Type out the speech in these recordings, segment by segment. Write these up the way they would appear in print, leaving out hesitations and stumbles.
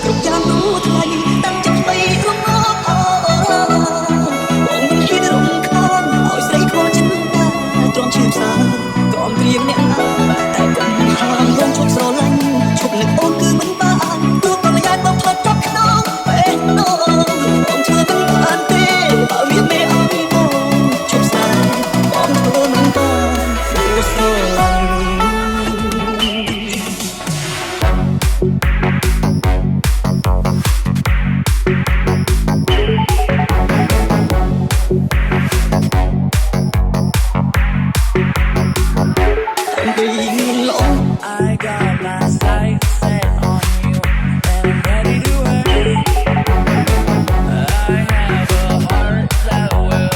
គ្រប់យ៉ាងរួចថ្លៃតាំងចិត្តថ្មីរំងប់អរបងមិនហ៊ានរំខានឲ្យស្រីខកចិត្តណាទ្រាំឈឺផ្សាក្រំព្រៀងអ្នកណាតែកុំហាមបងឈប់ស្រឡាញ់ឈប់នឹកអូនគឺមិនបានទោះក៏យ៉ាងបងថត់ចាប់ក្នុងពេលនោះបងធ្វើមិនបានទេបើវាមេអីបងឈប់ស្ដាយបងធ្វើមិនបានព្រោះស្រឡាញ់I got my sights set on you, and I'm ready to work. I have a heart that will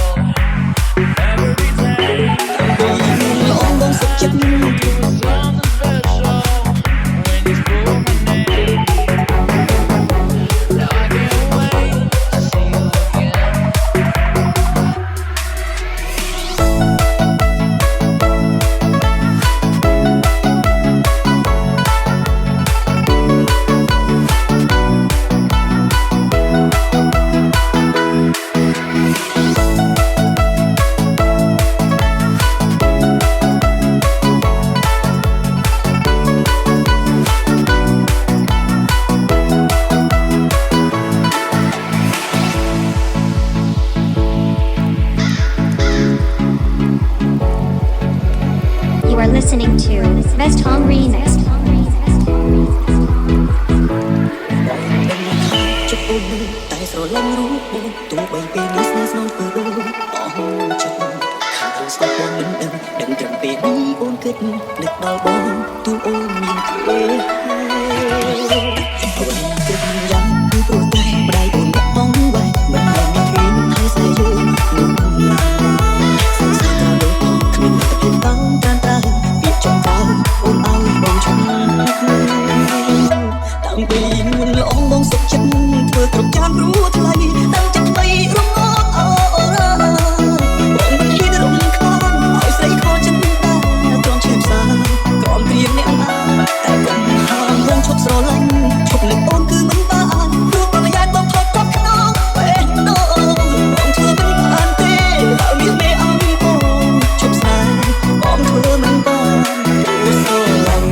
never be tamed. There's something special when you call my name. Now I can't wait to see you again. You are listening to Best Hong Remix. ជប់អូនតែស្រឡាញ់រូបអូនទោះបីពេលនេះស្នេហ៍ស្នងធ្វើអូនអស់ចិត្តខាងខ្លួនស្គាល់បងមិនដឹងត្រឹមពេលនេះអូនគិតនឹកដល់បងទោះអូនមានគេអូនគិតយ៉ាងគឺព្រោះតែម្ដាយអូនអ្នកបងវ៉ៃមិនឲ្យមានគេមិនឲ្យស្នេហ៍យូរនោះណាសង្សារក៏លោកគ្មានតែពេលបងត្រានត្រើពីចុងក្រោយអូនឲ្យបងឈប់តាំងពីមុនល្អងបងសុខចិត្តធ្វើគ្រប់យ៉ាងរួចថ្លៃតាំងចិត្តថ្មីរំងប់អរបងមិនហ៊ានរំខានឲ្យស្រីខកចិត្តណាទ្រាំឈឺផ្សាក្រំព្រៀងអ្នកណាតែកុំហាមបងឈប់ស្រឡាញ់ឈប់នឹកអូនគឺមិនបានព្រោះប្រយ៉ាបងថត់ចាប់ក្នុងពេលនោះបងធ្វើមិនបានទេបើមានមេអីបងឈប់ស្ដាយបងធ្វើមិនបានព្រោះស្រឡាញ់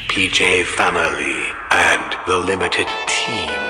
PJ Family and the Limited Team.